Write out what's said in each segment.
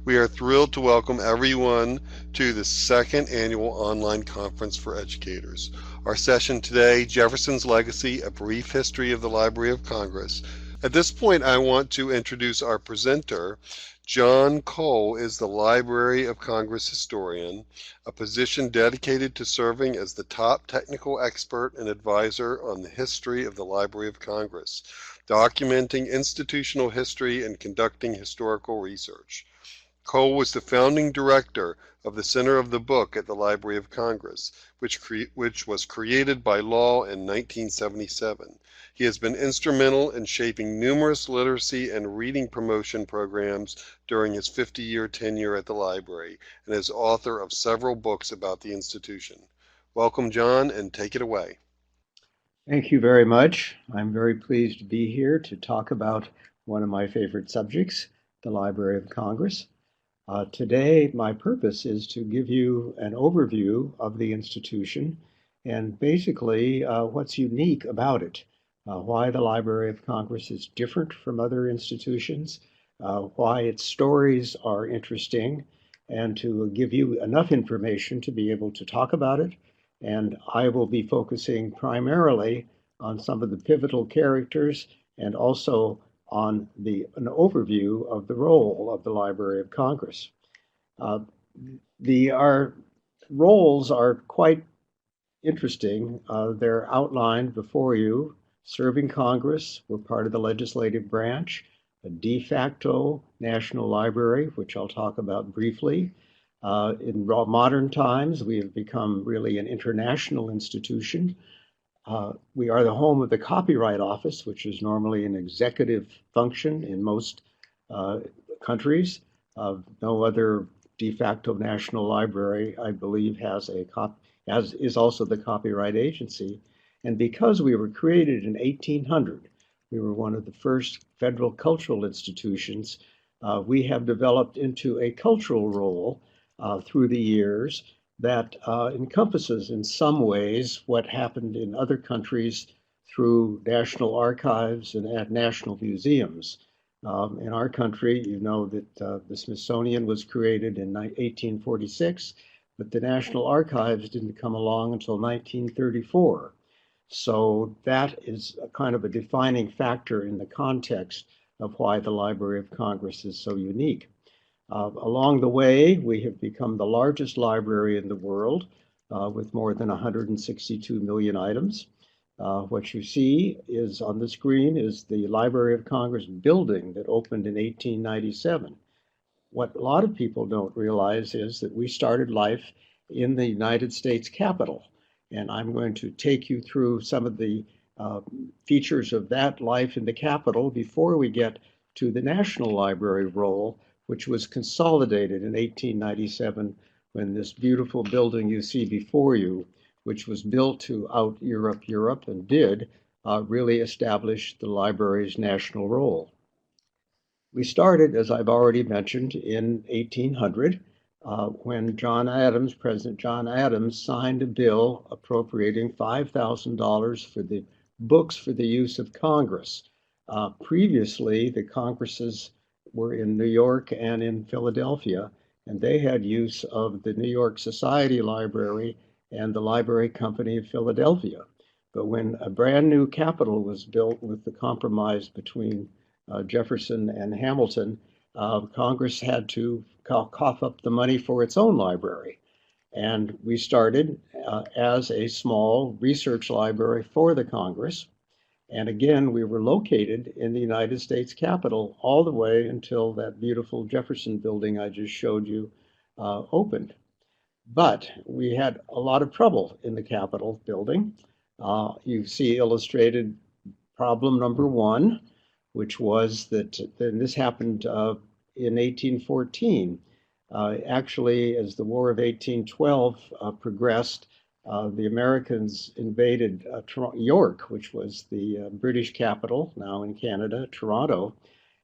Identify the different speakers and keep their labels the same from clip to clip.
Speaker 1: We are thrilled to welcome everyone to the second annual online conference for educators. Our session today, Jefferson's Legacy, A Brief History of the Library of Congress. At this point, I want to introduce our presenter. John Cole is the Library of Congress historian, a position dedicated to serving as the top technical expert and advisor on the history of the Library of Congress, documenting institutional history and conducting historical research. Cole was the founding director of the Center of the Book at the Library of Congress, which was created by law in 1977. He has been instrumental in shaping numerous literacy and reading promotion programs during his 50-year tenure at the library, and is author of several books about the institution. Welcome, John, and take it away.
Speaker 2: Thank you very much. I'm very pleased to be here to talk about one of my favorite subjects, the Library of Congress. Today, my purpose is to give you an overview of the institution and basically what's unique about it, why the Library of Congress is different from other institutions, why its stories are interesting, and to give you enough information to be able to talk about it. And I will be focusing primarily on some of the pivotal characters and also on an overview of the role of the Library of Congress. Our roles are quite interesting. They're outlined before you. Serving Congress, we're part of the legislative branch, a de facto national library, which I'll talk about briefly. In modern times, we have become really an international institution. We are the home of the Copyright Office, which is normally an executive function in most countries. No other de facto national library, I believe, is also the copyright agency. And because we were created in 1800, we were one of the first federal cultural institutions. We have developed into a cultural role through the years that encompasses in some ways what happened in other countries through national archives and national museums. In our country, you know that the Smithsonian was created in 1846, but the National Archives didn't come along until 1934. So that is a kind of a defining factor in the context of why the Library of Congress is so unique. Along the way, we have become the largest library in the world with more than 162 million items. What you see is on the screen is the Library of Congress building that opened in 1897. What a lot of people don't realize is that we started life in the United States Capitol. And I'm going to take you through some of the features of that life in the Capitol before we get to the National Library role, which was consolidated in 1897 when this beautiful building you see before you, which was built to out Europe, and did really establish the library's national role. We started, as I've already mentioned, in 1800 when President John Adams, signed a bill appropriating $5,000 for the books for the use of Congress. Previously, the Congresses were in New York and in Philadelphia, and they had use of the New York Society Library and the Library Company of Philadelphia. But when a brand new Capitol was built with the compromise between Jefferson and Hamilton, Congress had to cough up the money for its own library. And we started as a small research library for the Congress. And again, we were located in the United States Capitol all the way until that beautiful Jefferson building I just showed you opened. But we had a lot of trouble in the Capitol building. You see illustrated problem number one, which was that this happened in 1814. Actually, as the War of 1812 progressed, the Americans invaded York, which was the British capital, now in Canada, Toronto,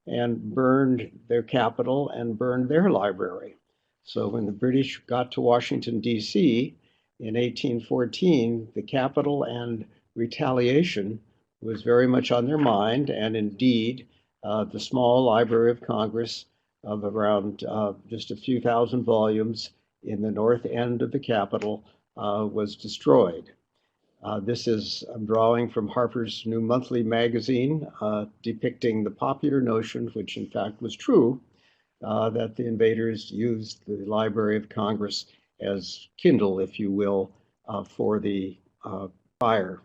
Speaker 2: and burned their capital and burned their library. So when the British got to Washington, D.C. in 1814, the capital and retaliation was very much on their mind, and indeed, the small Library of Congress of around just a few thousand volumes in the north end of the Capitol was destroyed. I'm drawing from Harper's New Monthly magazine, depicting the popular notion, which in fact was true, that the invaders used the Library of Congress as kindle, if you will, for the fire.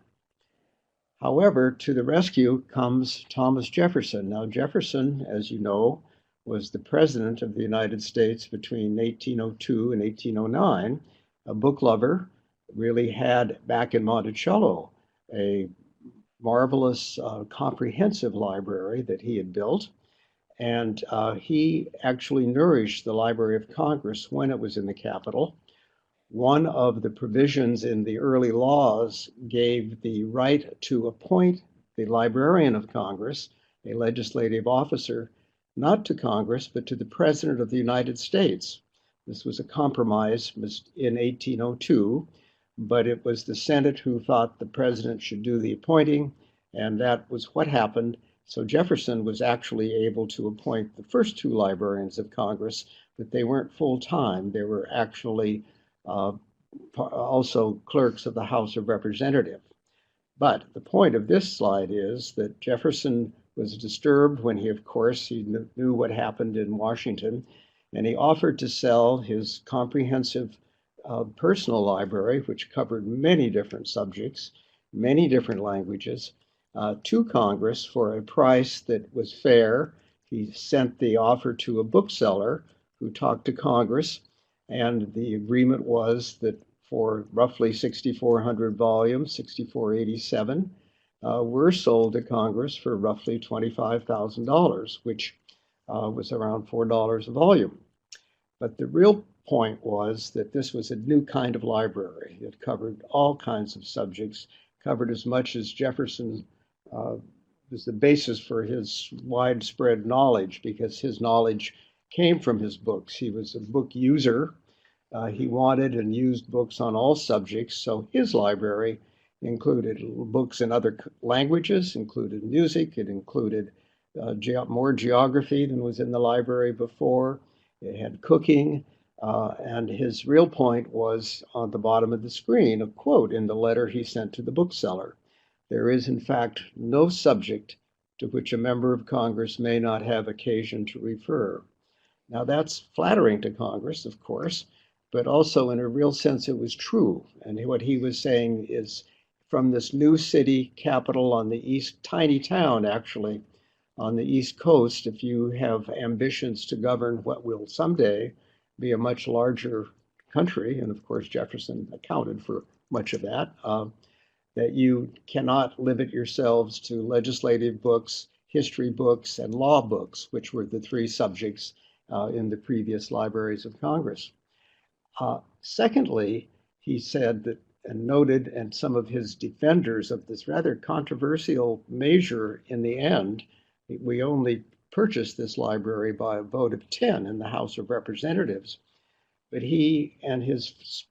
Speaker 2: However, to the rescue comes Thomas Jefferson. Now, Jefferson, as you know, was the president of the United States between 1802 and 1809, a book lover, really had back in Monticello a marvelous, comprehensive library that he had built. And he actually nourished the Library of Congress when it was in the Capitol. One of the provisions in the early laws gave the right to appoint the Librarian of Congress, a legislative officer, not to Congress, but to the President of the United States. This was a compromise in 1802, but it was the Senate who thought the President should do the appointing, and that was what happened. So Jefferson was actually able to appoint the first two librarians of Congress, but they weren't full-time. They were actually also clerks of the House of Representatives. But the point of this slide is that Jefferson was disturbed when he knew what happened in Washington, and he offered to sell his comprehensive personal library, which covered many different subjects, many different languages, to Congress for a price that was fair. He sent the offer to a bookseller who talked to Congress, and the agreement was that for roughly 6,400 volumes, 6,487, were sold to Congress for roughly $25,000, which was around $4 a volume. But the real point was that this was a new kind of library. It covered all kinds of subjects, covered as much as Jefferson was the basis for his widespread knowledge, because his knowledge came from his books. He was a book user. He wanted and used books on all subjects, so his library included books in other languages, included music, it included more geography than was in the library before. It had cooking, and his real point was on the bottom of the screen, a quote in the letter he sent to the bookseller. There is, in fact, no subject to which a member of Congress may not have occasion to refer. Now, that's flattering to Congress, of course, but also in a real sense it was true. And what he was saying is, from this new city capital on the east, tiny town actually, on the East Coast, if you have ambitions to govern what will someday be a much larger country, and of course Jefferson accounted for much of that, that you cannot limit yourselves to legislative books, history books, and law books, which were the three subjects in the previous libraries of Congress. Secondly, he said that, and noted, and some of his defenders of this rather controversial measure in the end, we only purchased this library by a vote of 10 in the House of Representatives, but he and his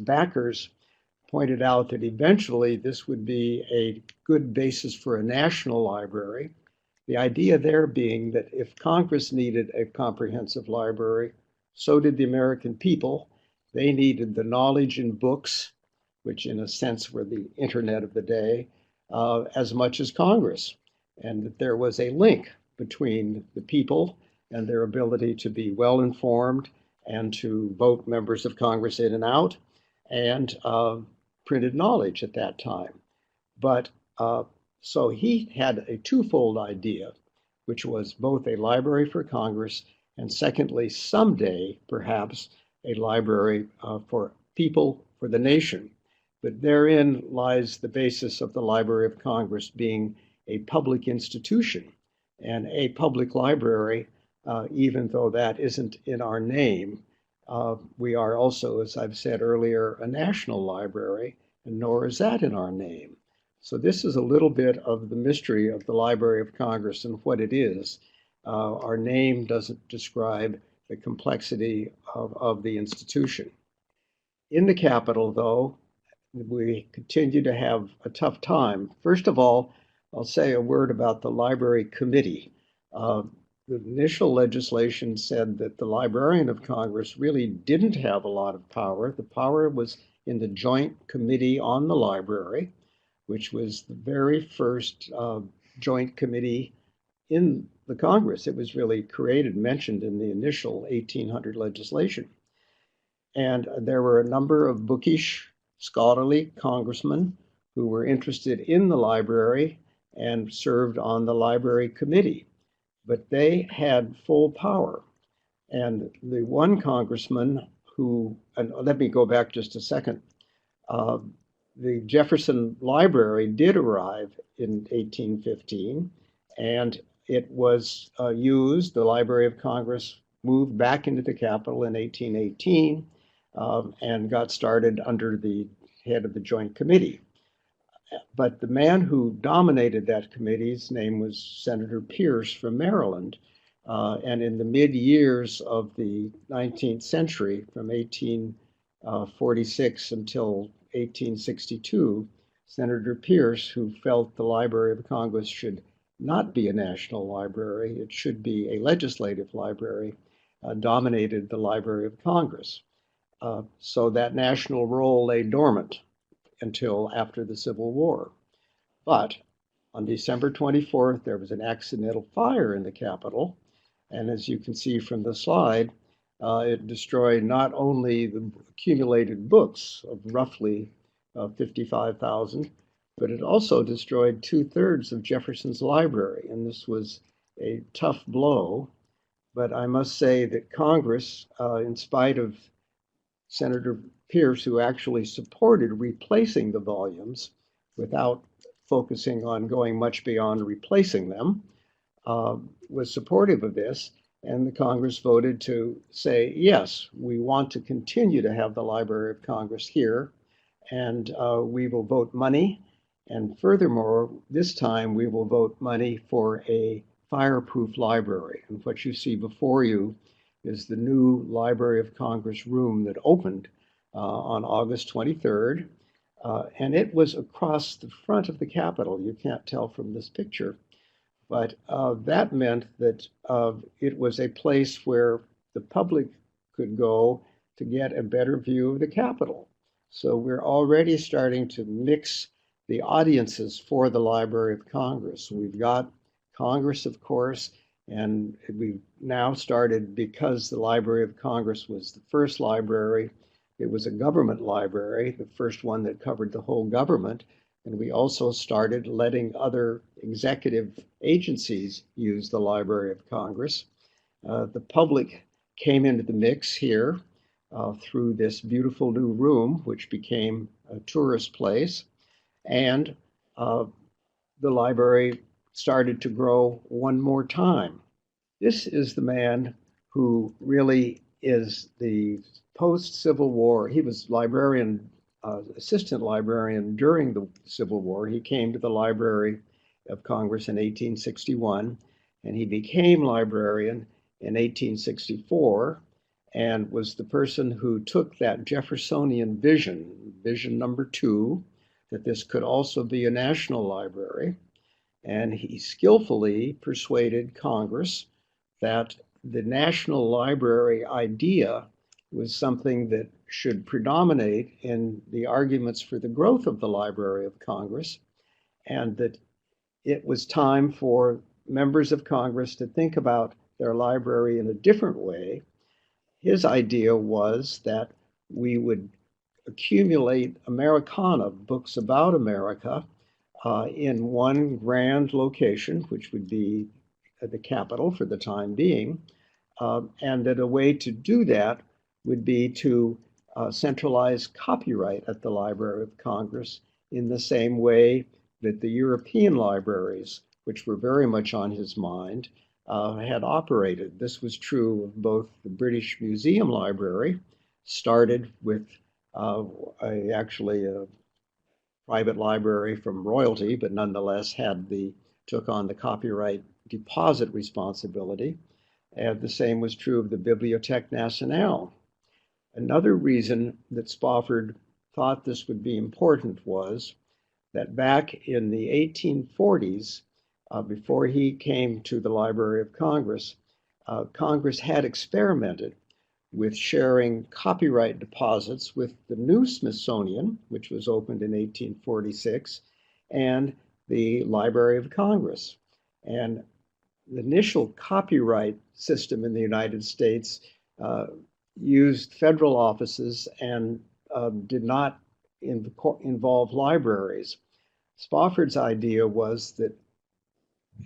Speaker 2: backers pointed out that eventually this would be a good basis for a national library. The idea there being that if Congress needed a comprehensive library, so did the American people. They needed the knowledge in books, which in a sense were the internet of the day, as much as Congress. And that there was a link between the people and their ability to be well informed and to vote members of Congress in and out, and printed knowledge at that time. But so he had a twofold idea, which was both a library for Congress and secondly, someday, perhaps, a library for people, for the nation. But therein lies the basis of the Library of Congress being a public institution. And a public library, even though that isn't in our name, we are also, as I've said earlier, a national library, and nor is that in our name. So this is a little bit of the mystery of the Library of Congress and what it is. Our name doesn't describe the complexity of the institution. In the Capitol, though, we continue to have a tough time. First of all, I'll say a word about the Library Committee. The the initial legislation said that the Librarian of Congress really didn't have a lot of power. The power was in the Joint Committee on the Library, which was the very first joint committee in the Congress. It was really created, mentioned in the initial 1800 legislation. And there were a number of bookish, scholarly congressmen who were interested in the library and served on the library committee. But they had full power. And the one congressman who, and let me go back just a second, the Jefferson Library did arrive in 1815, and it was used. The Library of Congress moved back into the Capitol in 1818 and got started under the head of the Joint Committee. But the man who dominated that committee's name was Senator Pierce from Maryland. And in the mid-years of the 19th century, from 1846 until 1862, Senator Pierce, who felt the Library of Congress should not be a national library, it should be a legislative library, dominated the Library of Congress. So that national role lay dormant until after the Civil War. But on December 24th, there was an accidental fire in the Capitol. And as you can see from the slide, it destroyed not only the accumulated books of roughly 55,000, but it also destroyed 2/3 of Jefferson's library. And this was a tough blow. But I must say that Congress, in spite of Senator Pierce, who actually supported replacing the volumes without focusing on going much beyond replacing them, was supportive of this. And the Congress voted to say, yes, we want to continue to have the Library of Congress here, and we will vote money. And furthermore, this time we will vote money for a fireproof library. And what you see before you is the new Library of Congress room that opened on August 23rd. And it was across the front of the Capitol. You can't tell from this picture. But that meant that it was a place where the public could go to get a better view of the Capitol. So we're already starting to mix the audiences for the Library of Congress. We've got Congress, of course, and we've now started, because the Library of Congress was the first library, it was a government library, the first one that covered the whole government. And we also started letting other executive agencies use the Library of Congress. The public came into the mix here through this beautiful new room, which became a tourist place. And the library started to grow one more time. This is the man who really is the post-Civil War. He was librarian, assistant librarian during the Civil War. He came to the Library of Congress in 1861, and he became librarian in 1864, and was the person who took that Jeffersonian vision, vision number 2, that this could also be a national library. And he skillfully persuaded Congress that the national library idea was something that should predominate in the arguments for the growth of the Library of Congress, and that it was time for members of Congress to think about their library in a different way. His idea was that we would accumulate Americana, books about America, in one grand location, which would be the Capitol for the time being, and that a way to do that would be to centralize copyright at the Library of Congress in the same way that the European libraries, which were very much on his mind, had operated. This was true of both the British Museum Library, started with actually a private library from royalty, but nonetheless took on the copyright deposit responsibility. And the same was true of the Bibliothèque Nationale. Another reason that Spofford thought this would be important was that back in the 1840s, before he came to the Library of Congress, Congress had experimented with sharing copyright deposits with the new Smithsonian, which was opened in 1846, and the Library of Congress. And the initial copyright system in the United States used federal offices and did not involve libraries. Spofford's idea was that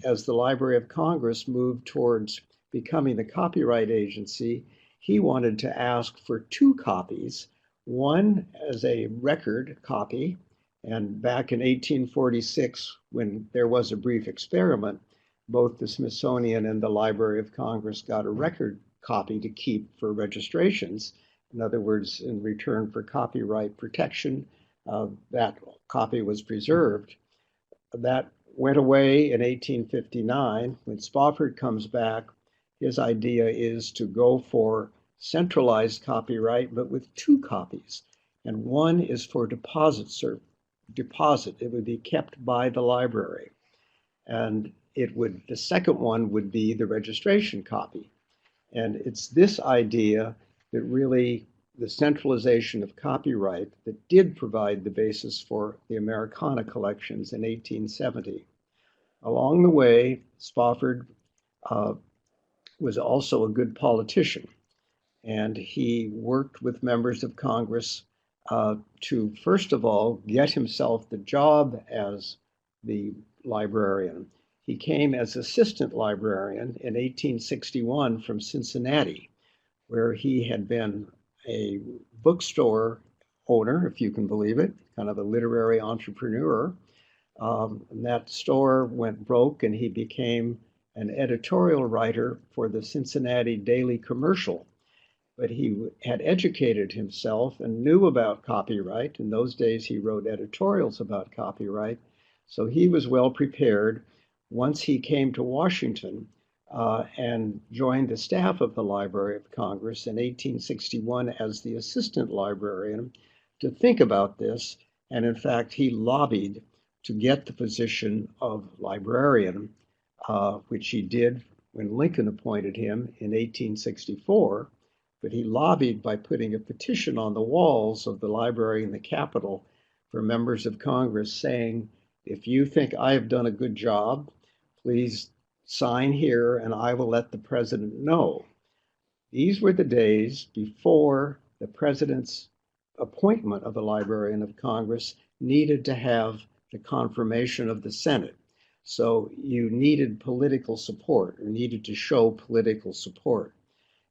Speaker 2: as the Library of Congress moved towards becoming the copyright agency, he wanted to ask for two copies, one as a record copy, and back in 1846, when there was a brief experiment, both the Smithsonian and the Library of Congress got a record copy to keep for registrations. In other words, in return for copyright protection, that copy was preserved. That went away in 1859. When Spofford comes back, his idea is to go for centralized copyright, but with two copies. And one is for deposit. It would be kept by the library. And the second one would be the registration copy. And it's this idea that really the centralization of copyright that did provide the basis for the Americana collections in 1870. Along the way, Spofford was also a good politician, and he worked with members of Congress to, first of all, get himself the job as the librarian. He came as assistant librarian in 1861 from Cincinnati, where he had been a bookstore owner, if you can believe it, kind of a literary entrepreneur. And that store went broke, and he became an editorial writer for the Cincinnati Daily Commercial. But he had educated himself and knew about copyright. In those days, he wrote editorials about copyright. So he was well prepared. Once he came to Washington and joined the staff of the Library of Congress in 1861 as the assistant librarian to think about this. And in fact, he lobbied to get the position of librarian, which he did when Lincoln appointed him in 1864. But he lobbied by putting a petition on the walls of the library in the Capitol for members of Congress saying, if you think I have done a good job, please sign here and I will let the president know. These were the days before the president's appointment of a librarian of Congress needed to have the confirmation of the Senate. So you needed political support, or needed to show political support.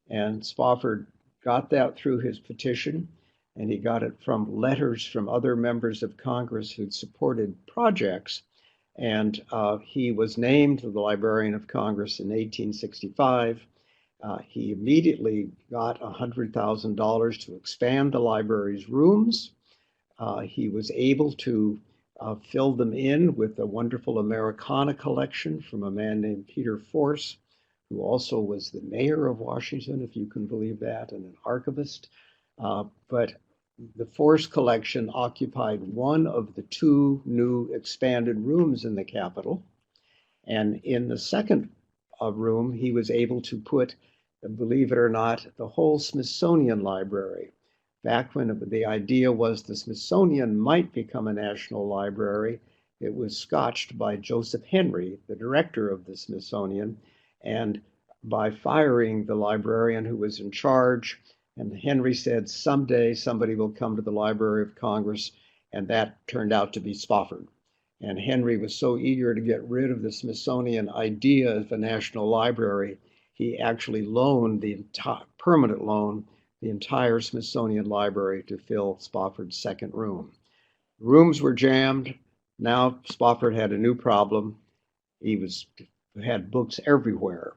Speaker 2: And Spofford got that through his petition, and he got it from letters from other members of Congress who'd supported projects. And he was named the Librarian of Congress in 1865. He immediately got $100,000 to expand the library's rooms. He was able to fill them in with a wonderful Americana collection from a man named Peter Force, who also was the mayor of Washington, if you can believe that, and an archivist. But the Force collection occupied one of the two new expanded rooms in the Capitol. And in the second room, he was able to put, believe it or not, the whole Smithsonian Library. Back when the idea was the Smithsonian might become a national library, it was scotched by Joseph Henry, the director of the Smithsonian, and by firing the librarian who was in charge. And Henry said, someday somebody will come to the Library of Congress, and that turned out to be Spofford. And Henry was so eager to get rid of the Smithsonian idea of a national library, he actually loaned permanent loan the entire Smithsonian Library to fill Spofford's second room. The rooms were jammed. Now Spofford had a new problem. He had books everywhere.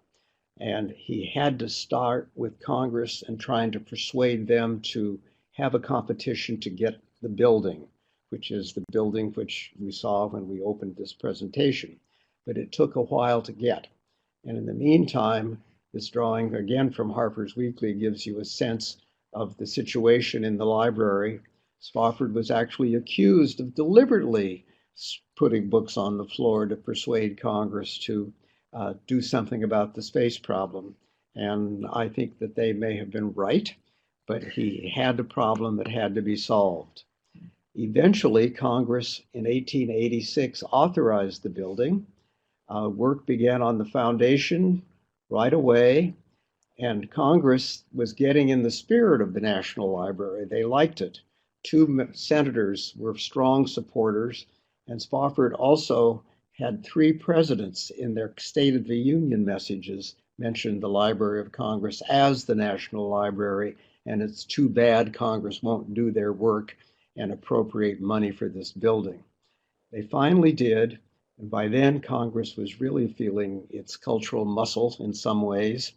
Speaker 2: And he had to start with Congress and trying to persuade them to have a competition to get the building, which is the building which we saw when we opened this presentation. But it took a while to get. And in the meantime, this drawing, again from Harper's Weekly, gives you a sense of the situation in the library. Spofford was actually accused of deliberately putting books on the floor to persuade Congress to do something about the space problem. And I think that they may have been right, but he had a problem that had to be solved. Eventually, Congress in 1886 authorized the building. Work began on the foundation right away, and Congress was getting in the spirit of the National Library. They liked it. Two senators were strong supporters, and Spofford also had three presidents in their State of the Union messages mentioned the Library of Congress as the National Library, and it's too bad Congress won't do their work and appropriate money for this building. They finally did, and by then Congress was really feeling its cultural muscle in some ways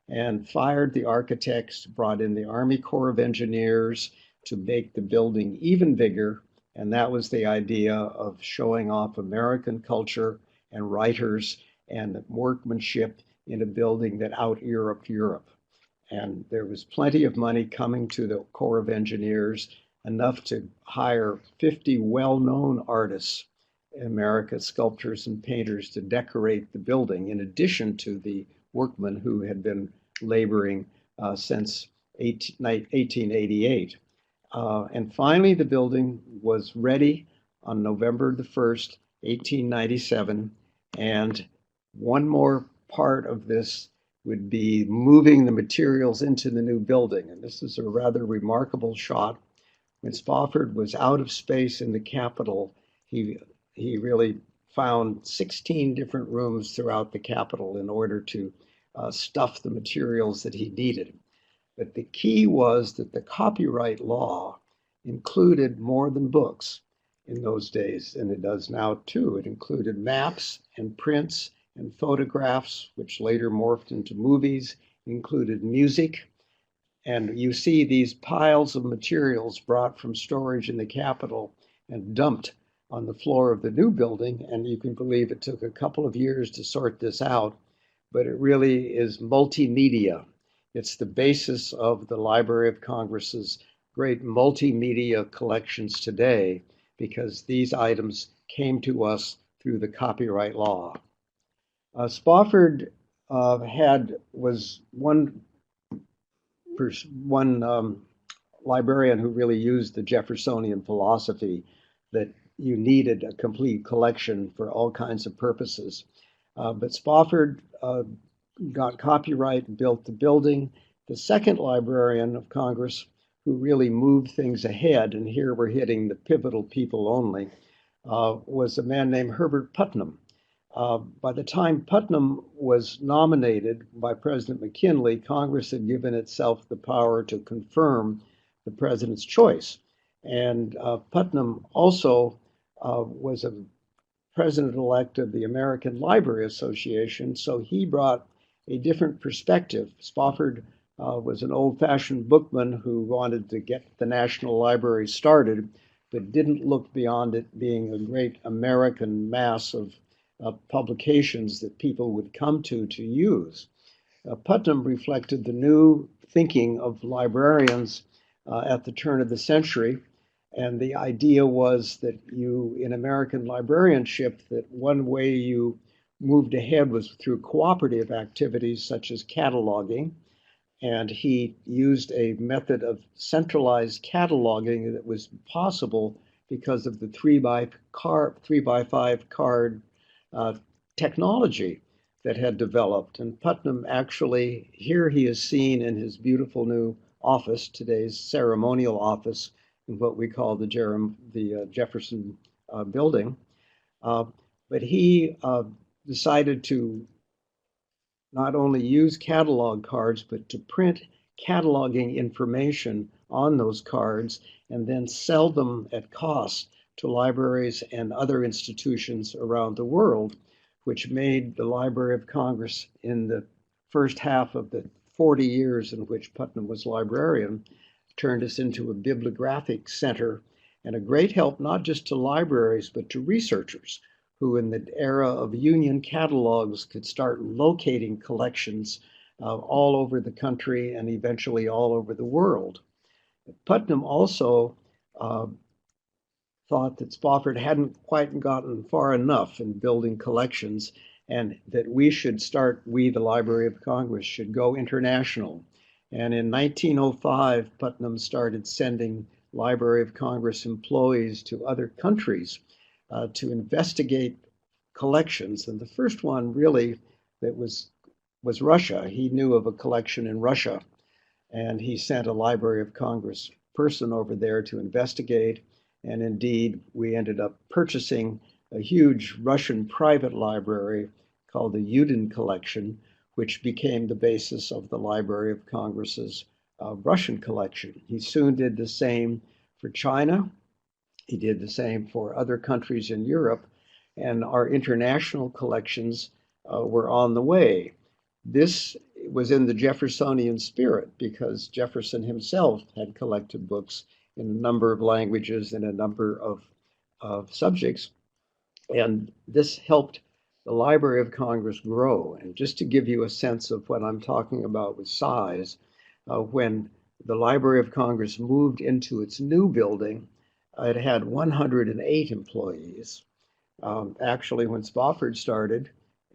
Speaker 2: and fired the architects, brought in the Army Corps of Engineers to make the building even bigger. And that was the idea of showing off American culture and writers and workmanship in a building that out-Europed Europe. And there was plenty of money coming to the Corps of Engineers, enough to hire 50 well-known artists, America, sculptors and painters, to decorate the building, in addition to the workmen who had been laboring since 1888. And finally, the building was ready on November the 1st, 1897. And one more part of this would be moving the materials into the new building. And this is a rather remarkable shot. When Spofford was out of space in the Capitol, he really found 16 different rooms throughout the Capitol in order to stuff the materials that he needed. But the key was that the copyright law included more than books in those days, and it does now too. It included maps and prints and photographs, which later morphed into movies. It included music. And you see these piles of materials brought from storage in the Capitol and dumped on the floor of the new building. And you can believe it took a couple of years to sort this out, but it really is multimedia. It's the basis of the Library of Congress's great multimedia collections today, because these items came to us through the copyright law. Spofford was one librarian who really used the Jeffersonian philosophy that you needed a complete collection for all kinds of purposes. But Spofford got copyright and built the building. The second librarian of Congress who really moved things ahead, and here we're hitting the pivotal people only, was a man named Herbert Putnam. By the time Putnam was nominated by President McKinley, Congress had given itself the power to confirm the president's choice. And Putnam also was a president-elect of the American Library Association, so he brought a different perspective. Spofford was an old-fashioned bookman who wanted to get the National Library started, but didn't look beyond it being a great American mass of publications that people would come to use. Putnam reflected the new thinking of librarians at the turn of the century. And the idea was that in American librarianship, that one way you moved ahead was through cooperative activities such as cataloging. And he used a method of centralized cataloging that was possible because of the 3x5 card technology that had developed. And Putnam actually, here he is seen in his beautiful new office, today's ceremonial office, in what we call the Jefferson building. But he decided to not only use catalog cards, but to print cataloging information on those cards and then sell them at cost to libraries and other institutions around the world, which made the Library of Congress, in the first half of the 40 years in which Putnam was librarian, turned us into a bibliographic center and a great help not just to libraries, but to researchers who in the era of union catalogs could start locating collections all over the country and eventually all over the world. Putnam also thought that Spofford hadn't quite gotten far enough in building collections, and that we, the Library of Congress, should go international. And in 1905, Putnam started sending Library of Congress employees to other countries to investigate collections. And the first one really that was Russia. He knew of a collection in Russia, and he sent a Library of Congress person over there to investigate. And indeed, we ended up purchasing a huge Russian private library called the Udin Collection, which became the basis of the Library of Congress's Russian collection. He soon did the same for China. He did the same for other countries in Europe, and our international collections were on the way. This was in the Jeffersonian spirit because Jefferson himself had collected books in a number of languages and a number of subjects. And this helped the Library of Congress grow. And just to give you a sense of what I'm talking about with size, when the Library of Congress moved into its new building, it had 108 employees. Actually, when Spofford started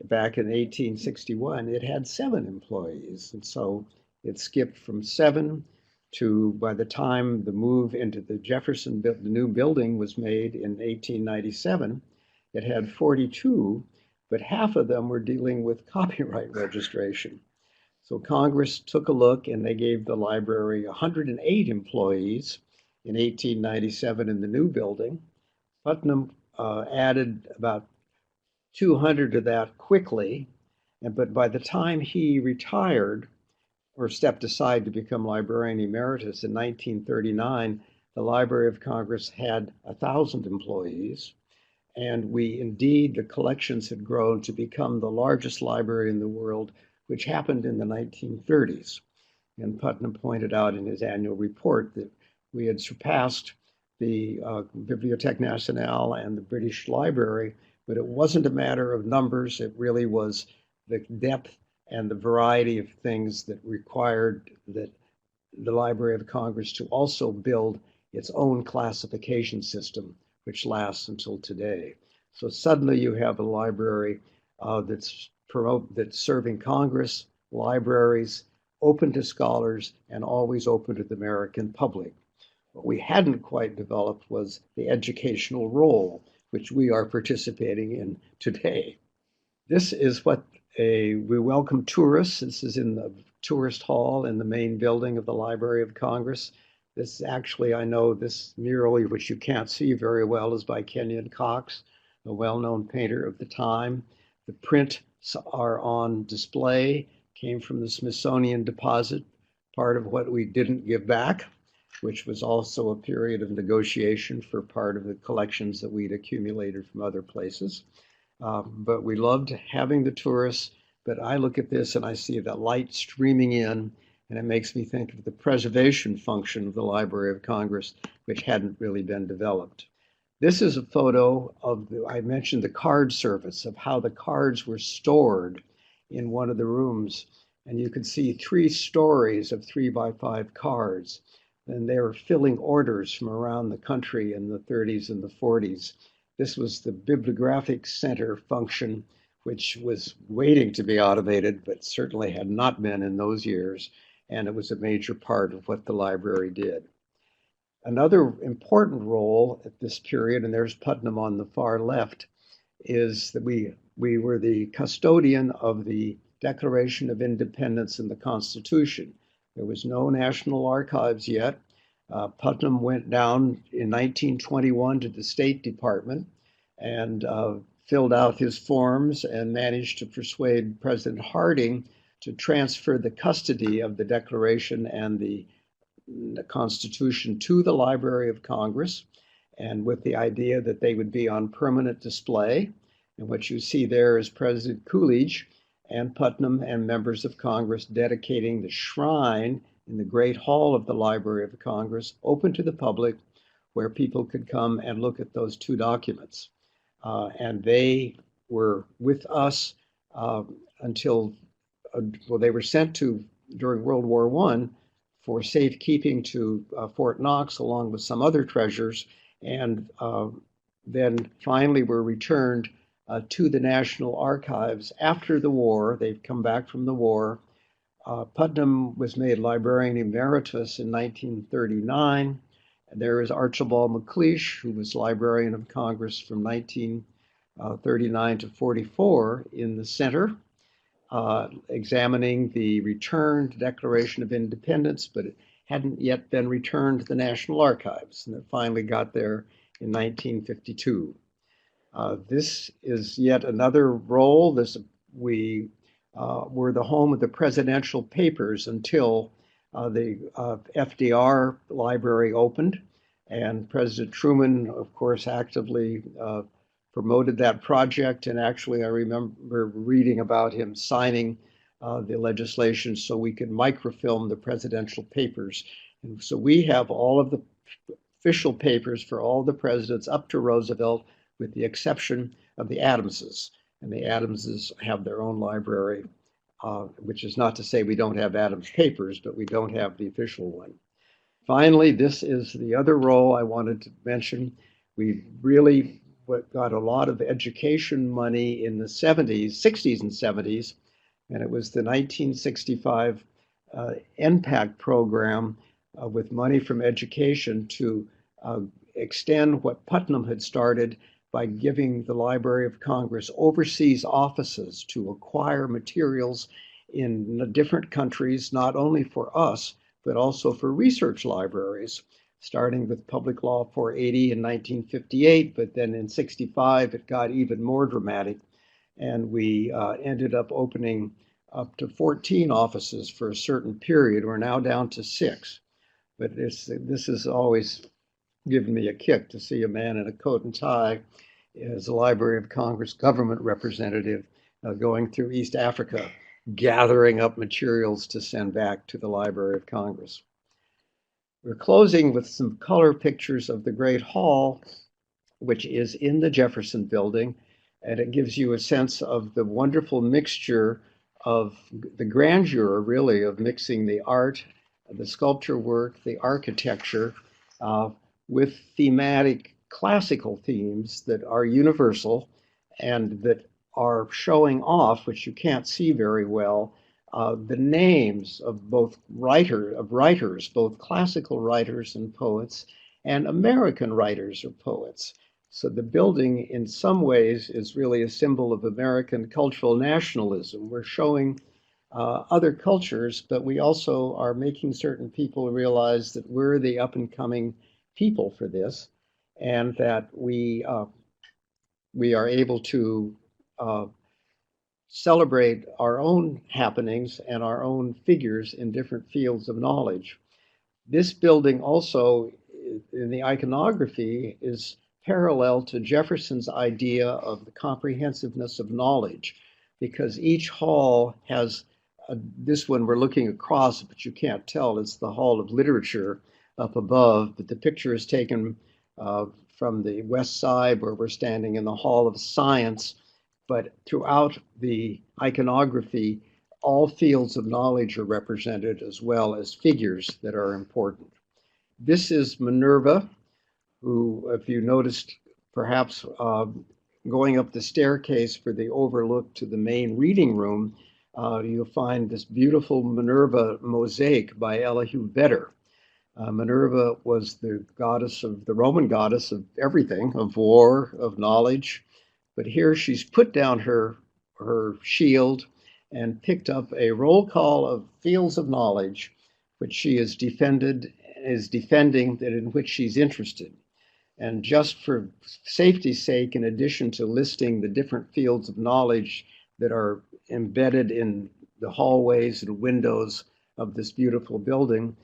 Speaker 2: back in 1861, it had 7 employees. And so it skipped from 7 to, by the time the move into the Jefferson, the new building was made in 1897, it had 42, but half of them were dealing with copyright registration. So Congress took a look and they gave the library 108 employees in 1897 in the new building. Putnam added about 200 to that quickly, but by the time he retired or stepped aside to become librarian emeritus in 1939, the Library of Congress had 1,000 employees. And the collections had grown to become the largest library in the world, which happened in the 1930s. And Putnam pointed out in his annual report that we had surpassed the Bibliothèque Nationale and the British Library, but it wasn't a matter of numbers. It really was the depth and the variety of things that required that the Library of Congress to also build its own classification system, which lasts until today. So suddenly you have a library that's serving Congress, libraries, open to scholars, and always open to the American public. What we hadn't quite developed was the educational role, which we are participating in today. This is we welcome tourists. This is in the tourist hall in the main building of the Library of Congress. This actually, I know this mural, which you can't see very well, is by Kenyon Cox, a well-known painter of the time. The prints are on display, came from the Smithsonian deposit, part of what we didn't give back, which was also a period of negotiation for part of the collections that we'd accumulated from other places. But we loved having the tourists, but I look at this and I see the light streaming in, and it makes me think of the preservation function of the Library of Congress, which hadn't really been developed. This is a photo of, I mentioned the card service, of how the cards were stored in one of the rooms. And you can see 3 stories of 3x5 cards. And they were filling orders from around the country in the 30s and the 40s. This was the bibliographic center function, which was waiting to be automated, but certainly had not been in those years. And it was a major part of what the library did. Another important role at this period, and there's Putnam on the far left, is that we were the custodian of the Declaration of Independence and the Constitution. There was no National Archives yet. Putnam went down in 1921 to the State Department and filled out his forms and managed to persuade President Harding to transfer the custody of the Declaration and the Constitution to the Library of Congress, and with the idea that they would be on permanent display. And what you see there is President Coolidge and Putnam and members of Congress dedicating the shrine in the Great Hall of the Library of Congress, open to the public, where people could come and look at those 2 documents. And they were with us until, they were sent to, during World War I, for safekeeping to Fort Knox, along with some other treasures. and then finally were returned to the National Archives after the war. They've come back from the war. Putnam was made librarian emeritus in 1939. And there is Archibald MacLeish, who was Librarian of Congress from 1939 to 44 in the center, examining the returned Declaration of Independence, but it hadn't yet been returned to the National Archives, and it finally got there in 1952. This is yet another role. We were the home of the presidential papers until the FDR library opened, and President Truman, of course, actively promoted that project. And actually, I remember reading about him signing the legislation so we could microfilm the presidential papers. And so we have all of the official papers for all the presidents up to Roosevelt, with the exception of the Adamses. And the Adamses have their own library, which is not to say we don't have Adams papers, but we don't have the official one. Finally, this is the other role I wanted to mention. We really got a lot of education money in the 70s, 60s and 70s, and it was the 1965 NPAC program with money from education to extend what Putnam had started by giving the Library of Congress overseas offices to acquire materials in different countries, not only for us, but also for research libraries, starting with Public Law 480 in 1958, but then in 65 it got even more dramatic, and we ended up opening up to 14 offices for a certain period. We're now down to 6, but this has always given me a kick to see a man in a coat and tie as a Library of Congress government representative going through East Africa, gathering up materials to send back to the Library of Congress. We're closing with some color pictures of the Great Hall, which is in the Jefferson building, and it gives you a sense of the wonderful mixture of the grandeur, really, of mixing the art, the sculpture work, the architecture, with thematic classical themes that are universal and that are showing off, which you can't see very well, the names of writers, both classical writers and poets, and American writers or poets. So the building, in some ways, is really a symbol of American cultural nationalism. We're showing other cultures, but we also are making certain people realize that we're the up-and-coming people for this, and that we are able to celebrate our own happenings and our own figures in different fields of knowledge. This building also, in the iconography, is parallel to Jefferson's idea of the comprehensiveness of knowledge, because each hall has this one we're looking across, but you can't tell. It's the Hall of Literature up above, but the picture is taken from the west side where we're standing in the Hall of Science. But throughout the iconography, all fields of knowledge are represented, as well as figures that are important. This is Minerva, who, if you noticed, perhaps going up the staircase for the overlook to the main reading room, you'll find this beautiful Minerva mosaic by Elihu Vedder. Minerva was the Roman goddess of everything, of war, of knowledge. But here she's put down her shield and picked up a roll call of fields of knowledge, which she is defending, that in which she's interested. And just for safety's sake, in addition to listing the different fields of knowledge that are embedded in the hallways and windows of this beautiful building,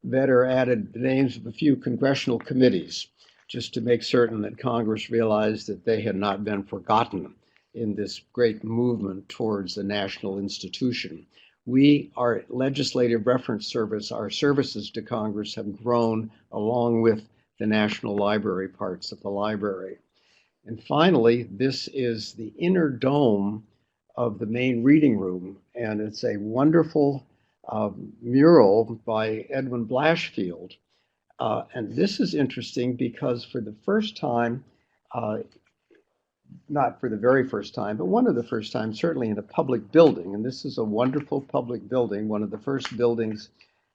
Speaker 2: Vedder added the names of a few congressional committees, just to make certain that Congress realized that they had not been forgotten in this great movement towards a national institution. Our Legislative Reference Service, our services to Congress, have grown along with the National Library parts of the library. And finally, this is the inner dome of the main reading room, and it's a wonderful mural by Edwin Blache, And this is interesting because for the first time, uh, not for the very first time, but one of the first times, certainly in a public building, and this is a wonderful public building, one of the first buildings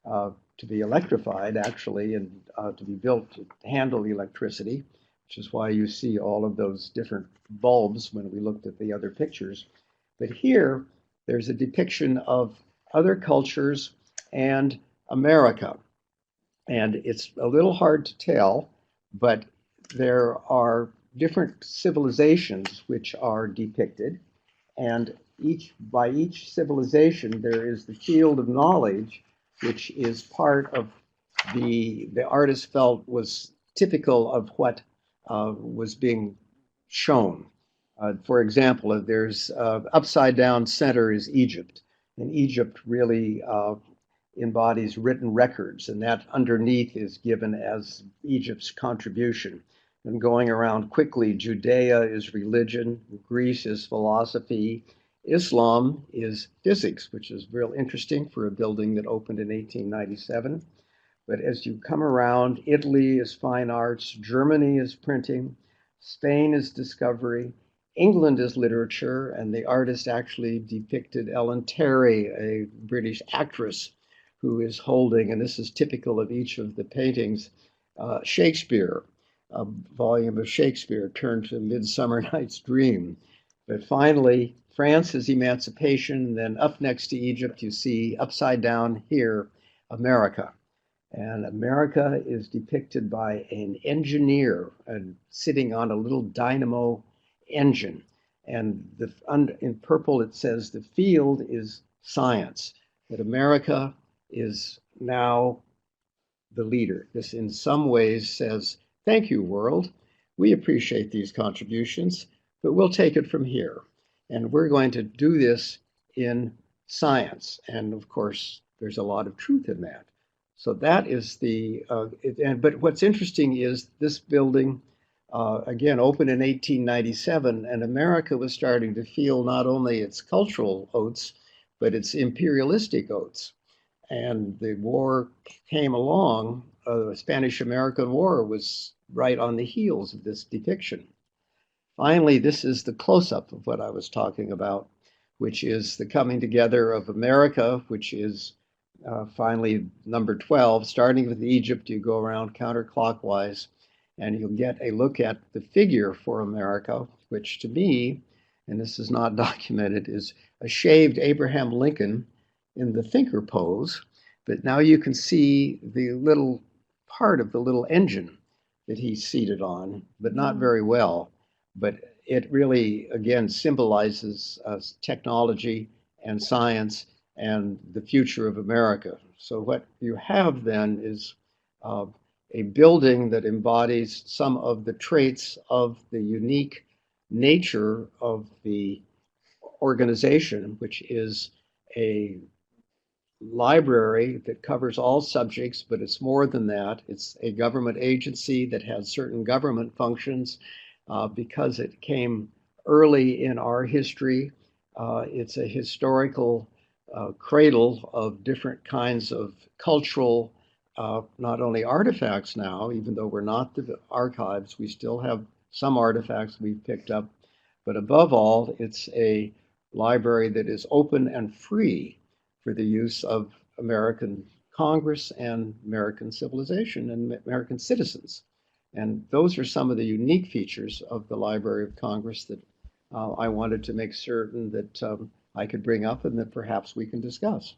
Speaker 2: to be electrified, actually, and to be built to handle electricity, which is why you see all of those different bulbs when we looked at the other pictures. But here, there's a depiction of other cultures and America. And it's a little hard to tell, but there are different civilizations which are depicted, and each civilization there is the field of knowledge, which is part of the artist felt was typical of what was being shown. For example, there's upside down center is Egypt, and Egypt really embodies written records, and that underneath is given as Egypt's contribution. And going around quickly, Judea is religion, Greece is philosophy, Islam is physics, which is real interesting for a building that opened in 1897. But as you come around, Italy is fine arts, Germany is printing, Spain is discovery, England is literature, and the artist actually depicted Ellen Terry, a British actress who is holding, and this is typical of each of the paintings, Shakespeare, a volume of Shakespeare turned to Midsummer Night's Dream. But finally, France is emancipation, and then up next to Egypt, you see upside down here, America. And America is depicted by an engineer sitting on a little dynamo engine. And in purple, it says the field is science, that America is now the leader. This, in some ways, says, thank you, world. We appreciate these contributions, but we'll take it from here. And we're going to do this in science. And of course, there's a lot of truth in that. So that is but what's interesting is this building, again, opened in 1897, and America was starting to feel not only its cultural oats, but its imperialistic oats. And the war came along, the Spanish-American War was right on the heels of this depiction. Finally, this is the close-up of what I was talking about, which is the coming together of America, which is finally number 12. Starting with Egypt, you go around counterclockwise, and you'll get a look at the figure for America, which to me, and this is not documented, is a shaved Abraham Lincoln in the thinker pose, but now you can see the little part of the little engine that he's seated on, but not very well. But it really, again, symbolizes technology and science and the future of America. So what you have then is a building that embodies some of the traits of the unique nature of the organization, which is a library that covers all subjects, but it's more than that. It's a government agency that has certain government functions because it came early in our history. It's a historical cradle of different kinds of cultural, not only artifacts now, even though we're not the archives, we still have some artifacts we've picked up. But above all, it's a library that is open and free for the use of American Congress and American civilization and American citizens. And those are some of the unique features of the Library of Congress that I wanted to make certain that I could bring up and that perhaps we can discuss.